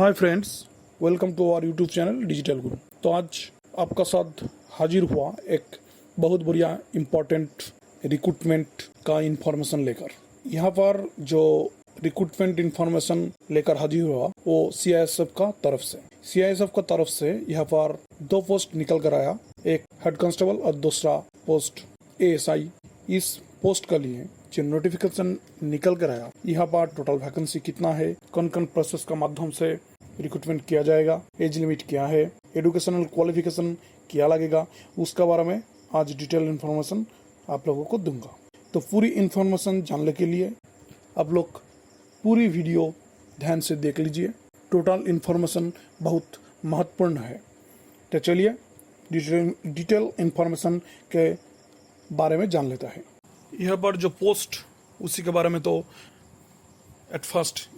Hi friends, welcome to our YouTube channel digital guru. तो आज आपका साथ हाजिर हुआ एक बहुत बढ़िया इम्पोर्टेंट रिक्रूटमेंट का इंफॉर्मेशन लेकर। यहाँ पर जो रिक्रूटमेंट इंफॉर्मेशन लेकर हाजिर हुआ वो सीआईएसएफ का तरफ से यहाँ पर दो पोस्ट निकल कर आया, एक हेड कांस्टेबल और दूसरा पोस्ट एएसआई। इस पोस्ट के लिए जो नोटिफिकेशन निकल कर आया, यहाँ पर टोटल वैकेंसी कितना है, कौन कौन प्रोसेस का माध्यम से रिक्रूटमेंट किया जाएगा, एज लिमिट क्या है, एजुकेशनल क्वालिफिकेशन क्या लगेगा, उसका बारे में आज डिटेल इन्फॉर्मेशन आप लोगों को दूंगा। तो पूरी इन्फॉर्मेशन जानने के लिए आप लोग पूरी वीडियो ध्यान से देख लीजिए। टोटल इन्फॉर्मेशन बहुत महत्वपूर्ण है। तो चलिए डिटेल इन्फॉर्मेशन के बारे में जान लेता है। यहाँ पर जो पोस्ट उसी के बारे में तो एट फर्स्ट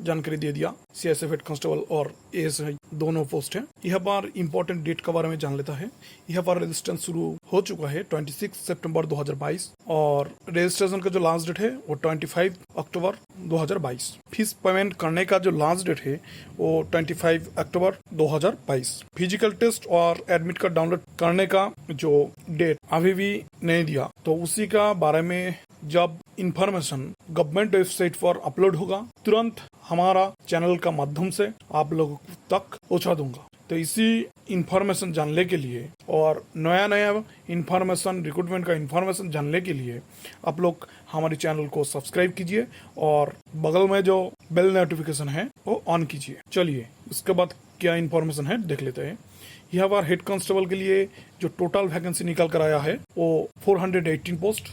जानकारी दे दिया। सीआईएसएफ हेड कांस्टेबल और एएसआई दोनों पोस्ट है। यहाँ पर इम्पोर्टेंट डेट के बारे में जान लेता है। यहाँ पर रजिस्ट्रेशन शुरू हो चुका है 26 सितंबर 2022 और रजिस्ट्रेशन का जो लास्ट डेट है वो 25 अक्टूबर 2022। फीस पेमेंट करने का जो लास्ट डेट है वो 25 अक्टूबर 2022। फिजिकल टेस्ट और एडमिट कार्ड डाउनलोड करने का जो डेट अभी भी नहीं दिया, तो उसी का बारे में जब इंफॉर्मेशन गवर्नमेंट वेबसाइट पर अपलोड होगा तुरंत हमारा चैनल का माध्यम से आप लोगों तक पहुंचा दूंगा। तो इसी इंफॉर्मेशन जानने के लिए और नया इंफॉर्मेशन रिक्रूटमेंट का इंफॉर्मेशन जानने के लिए आप लोग हमारे चैनल को सब्सक्राइब कीजिए और बगल में जो बेल नोटिफिकेशन है वो ऑन कीजिए। चलिए उसके बाद क्या इंफॉर्मेशन है देख लेते हैं। यहाँ पर हेड कांस्टेबल के लिए जो टोटल वैकेंसी निकल कर आया है वो 418 पोस्ट।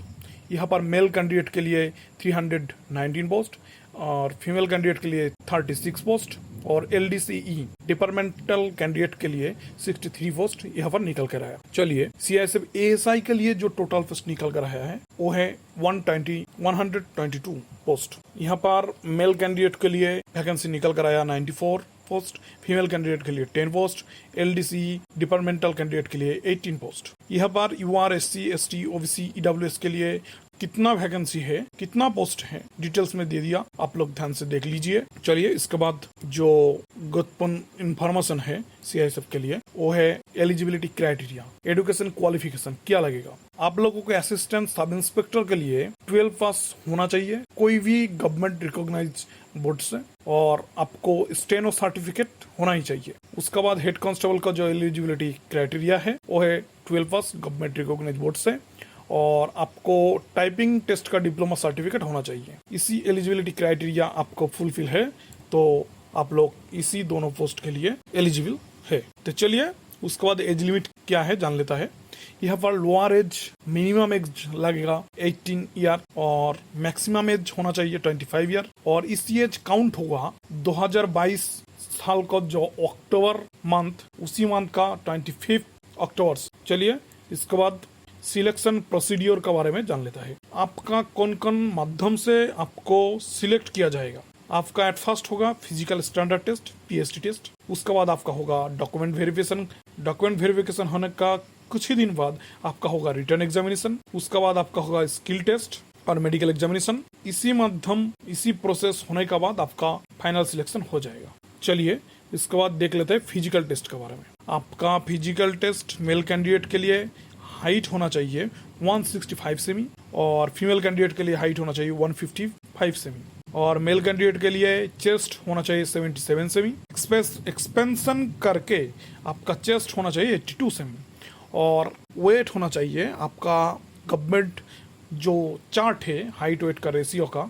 यहाँ पर मेल कैंडिडेट के लिए 319 पोस्ट और फीमेल कैंडिडेट के लिए 36 पोस्ट और एलडीसीई डिपार्टमेंटल कैंडिडेट के लिए 63 पोस्ट यहाँ पर निकल कर आया। चलिए सीआईएसएफ एएसआई के लिए जो टोटल पोस्ट निकल कर आया है वो है 122 पोस्ट। यहाँ पर मेल कैंडिडेट के लिए वैकेंसी निकल कर आया 94 पोस्ट, फीमेल कैंडिडेट के लिए 10 पोस्ट, एलडीसी डिपार्टमेंटल कैंडिडेट के लिए 18 पोस्ट। यहाँ पर UR SC ST OBC EWS के लिए कितना वैकेंसी है, कितना पोस्ट है, डिटेल्स में दे दिया, आप लोग ध्यान से देख लीजिए। चलिए इसके बाद जो गुरुत्वपूर्ण इंफॉर्मेशन है सीआईएसएफ के लिए वो है एलिजिबिलिटी क्राइटेरिया, एजुकेशन क्वालिफिकेशन क्या लगेगा। आप लोगों को असिस्टेंट सब इंस्पेक्टर के लिए 12 पास होना चाहिए कोई भी गवर्नमेंट रिकॉग्नाइज बोर्ड से, और आपको स्टेनो सर्टिफिकेट होना ही चाहिए। उसके बाद हेड कांस्टेबल का जो एलिजिबिलिटी क्राइटेरिया है वो है 12 पास गवर्नमेंट रिकॉग्नाइज बोर्ड से, और आपको टाइपिंग टेस्ट का डिप्लोमा सर्टिफिकेट होना चाहिए। इसी एलिजिबिलिटी क्राइटेरिया आपको फुलफिल है तो आप लोग इसी दोनों पोस्ट के लिए एलिजिबल है। तो चलिए उसके बाद एज लिमिट क्या है जान लेता है। यहाँ पर लोअर एज मिनिमम एज लगेगा 18 ईयर और मैक्सिमम एज होना चाहिए 25 ईयर, और इसी एज काउंट होगा 2022 साल का जो अक्टूबर मंथ, उसी मंथ का 25 अक्टूबर। चलिए इसके बाद सिलेक्शन प्रोसीड्योर के बारे में जान लेता है। आपका कौन कौन माध्यम से आपको सिलेक्ट किया जाएगा। आपका एट फर्स्ट होगा physical standard test PST test. उसके बाद आपका होगा डॉक्यूमेंट वेरिफिकेशन होने का कुछ ही दिन बाद आपका होगा रिटर्न एग्जामिनेशन। उसके बाद आपका होगा स्किल टेस्ट और मेडिकल एग्जामिनेशन। इसी प्रोसेस होने के बाद आपका फाइनल सिलेक्शन हो जाएगा। चलिए इसके बाद देख लेते हैं फिजिकल टेस्ट के बारे में। आपका फिजिकल टेस्ट मेल कैंडिडेट के लिए हाइट होना चाहिए 165 सेमी और फीमेल कैंडिडेट के लिए हाइट होना चाहिए 155 सेमी, और मेल कैंडिडेट के लिए चेस्ट होना चाहिए 77 सेमी। एक्सपेंशन करके आपका चेस्ट होना चाहिए 82 सेमी, और वेट होना चाहिए आपका गवर्नमेंट जो चार्ट है हाइट वेट का रेशियो का,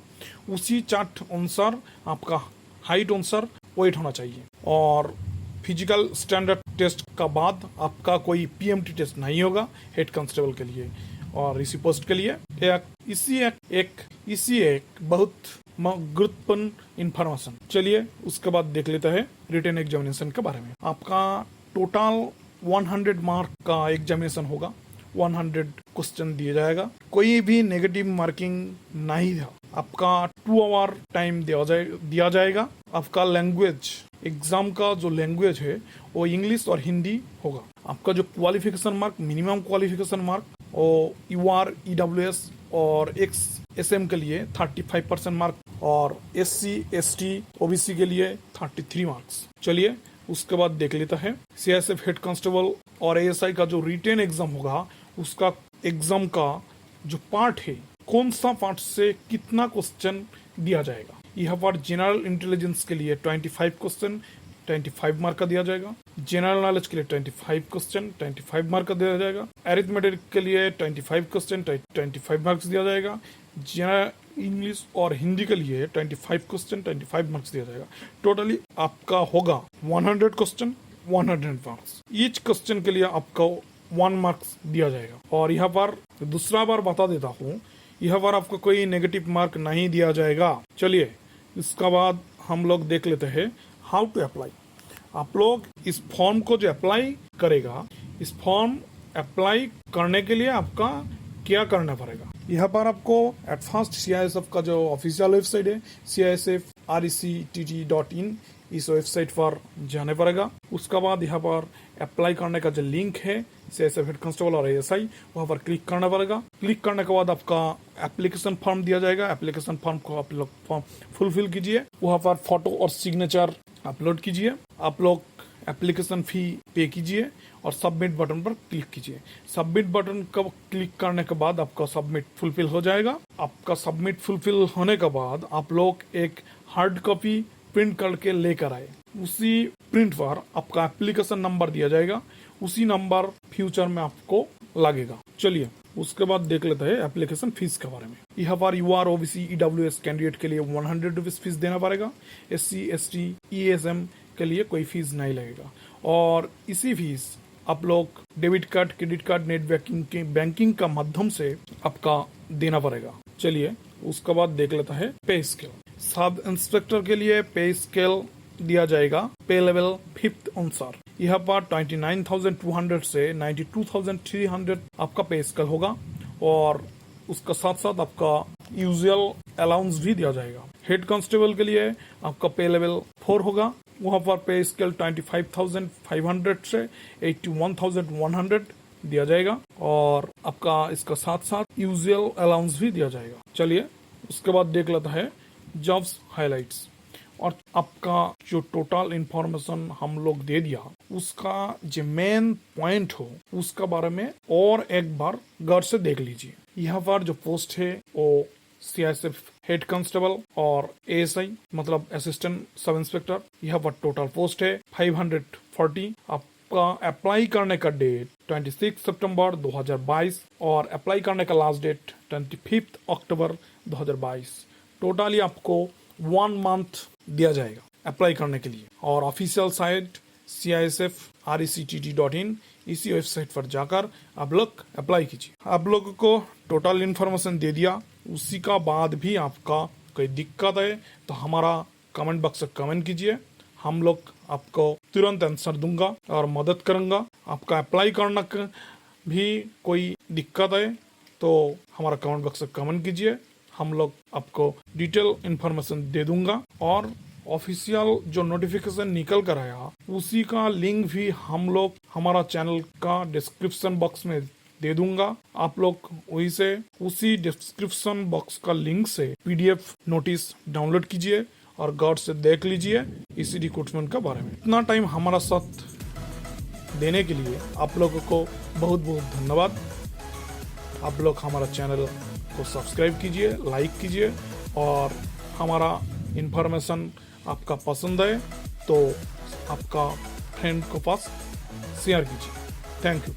उसी चार्ट अनुसार आपका हाइट अनुसार वेट होना चाहिए। और फिजिकल स्टैंडर्ड टेस्ट का बाद आपका कोई पीएमटी टेस्ट नहीं होगा हेड कांस्टेबल के लिए और इसी पोस्ट के लिए। इसी एक बहुत गुरुत्वपूर्ण इंफॉर्मेशन। चलिए उसके बाद देख लेते हैं रिटन एग्जामिनेशन के बारे में। आपका टोटल 100 मार्क का एग्जामिनेशन होगा, 100 क्वेश्चन दिया जाएगा, कोई भी नेगेटिव मार्किंग नहीं था। आपका 2 आवर टाइम दिया जाएगा। आपका लैंग्वेज एग्जाम का जो लैंग्वेज है वो इंग्लिश और हिंदी होगा। आपका जो qualification mark, minimum qualification mark वो यूआर ईडब्ल्यूएस और एक्सएसएम के लिए 35% मार्क और SC/ST OBC के लिए 33 मार्क्स। चलिए उसके बाद देख लेता है CISF हेड कांस्टेबल और ASI का जो रिटेन एग्जाम होगा उसका एग्जाम का जो पार्ट है, कौन सा पार्ट से कितना क्वेश्चन दिया जाएगा। यहाँ पर जनरल इंटेलिजेंस के लिए 25 क्वेश्चन 25 मार्क का दिया जाएगा, जनरल नॉलेज के लिए 25 क्वेश्चन 25 मार्क का दिया जाएगा, अरिथमेटिक के लिए 25 क्वेश्चन 25 मार्क्स दिया जाएगा, जनरल इंग्लिश और हिंदी के लिए 25 क्वेश्चन 25 मार्क्स दिया जाएगा। टोटली आपका होगा 100 क्वेश्चन 100 मार्क्स। ईच क्वेश्चन के लिए आपको 1 मार्क्स दिया जाएगा। और यहाँ पर दूसरा बार बता देता हूँ, यहाँ पर आपको कोई नेगेटिव मार्क नहीं दिया जाएगा। चलिए इसका बाद हम लोग देख लेते हैं हाउ टू अप्लाई। आप लोग इस फॉर्म को जो अप्लाई करेगा, इस फॉर्म अप्लाई करने के लिए आपका क्या करना पड़ेगा। यहाँ पर आपको एट फर्स्ट CISF का जो ऑफिशियल वेबसाइट है CISF.RECTT.in, इस वेबसाइट पर जाने पड़ेगा। उसका बाद यहाँ पर अप्लाई करने का जो लिंक है CISF हेड कांस्टेबल और ASI, वहाँ पर क्लिक करना पड़ेगा। क्लिक करने के बाद आपका एप्लीकेशन फॉर्म दिया जाएगा। एप्लीकेशन फॉर्म को आप लोग फॉर्म फुलफिल कीजिए, वहाँ पर फोटो और सिग्नेचर अपलोड कीजिए। आप लोग एप्लीकेशन फी पे कीजिए और सबमिट बटन पर क्लिक कीजिए। सबमिट बटन को क्लिक करने के बाद आपका सबमिट फुलफिल हो जाएगा। आपका सबमिट फुलफिल होने के बाद आप लोग एक हार्ड कॉपी प्रिंट करके लेकर आए। उसी प्रिंट पर आपका एप्लीकेशन नंबर दिया जाएगा, उसी नंबर फ्यूचर में आपको लगेगा। चलिए उसके बाद देख लेते हैं एप्लीकेशन फीस के बारे में। यहाँ पर UR OBC EWS कैंडिडेट के लिए 100 रुपीज फीस देना पड़ेगा। SC ST ESM के लिए कोई फीस नहीं लगेगा। और इसी फीस आप लोग debit card credit card net banking का माध्यम से आपका देना पड़ेगा। चलिए उसके बाद देख लेता है पे स्केल। सब इंस्पेक्टर के लिए पे स्केल दिया जाएगा पे लेवल 5th अनुसार। यहाँ पर 29,200 से 92,300 आपका पे स्केल होगा और उसका साथ साथ आपका यूजुअल अलाउंस भी दिया जाएगा। हेड कांस्टेबल के लिए आपका पे लेवल 4 होगा, वहाँ पर पे स्केल 25,500 से 81,100 दिया जाएगा और आपका इसका साथ साथ यूजुअल अलाउंस भी दिया जाएगा। चलिए उसके बाद देख लेता है जॉब्स हाइलाइट्स। और आपका जो टोटल इंफॉर्मेशन हम लोग दे दिया, उसका जो मेन पॉइंट हो उसका बारे में और एक बार गौर से देख लीजिए। यहाँ पर जो पोस्ट है वो CISF हेड कांस्टेबल और ASI मतलब असिस्टेंट सब इंस्पेक्टर। यहाँ पर टोटल पोस्ट है 540। आपका अप्लाई करने का डेट 26 सितंबर 2022 और अप्लाई करने का लास्ट डेट 25 अक्टूबर 2022। टोटली आपको 1 मंथ दिया जाएगा अप्लाई करने के लिए। और ऑफिशियल साइट CISF.RECTT.in, इसी वेबसाइट पर जाकर आप लोग अप्लाई कीजिए। आप लोगों को टोटल इन्फॉर्मेशन दे दिया, उसी का बाद भी आपका कोई दिक्कत है तो हमारा कमेंट बॉक्स में कमेंट कीजिए। हम लोग आपको तुरंत आंसर दूंगा और मदद करूंगा। आपका अप्लाई करने का भी कोई दिक्कत है तो हमारा कमेंट बॉक्स में कमेंट कीजिए, हम लोग आपको डिटेल इन्फॉर्मेशन दे दूंगा। और ऑफिशियल जो नोटिफिकेशन निकल कर आया उसी का लिंक भी हम लोग हमारा चैनल का डिस्क्रिप्शन बॉक्स में दे दूंगा। आप लोग वही से उसी डिस्क्रिप्शन बॉक्स का लिंक से PDF नोटिस डाउनलोड कीजिए और गौर से देख लीजिए इसी रिक्रूटमेंट के बारे में। इतना टाइम हमारा साथ देने के लिए आप लोगों को बहुत बहुत धन्यवाद। आप लोग हमारा चैनल को सब्सक्राइब कीजिए, लाइक कीजिए और हमारा इन्फॉर्मेशन आपका पसंद है तो आपका फ्रेंड को पास शेयर कीजिए। Thank you.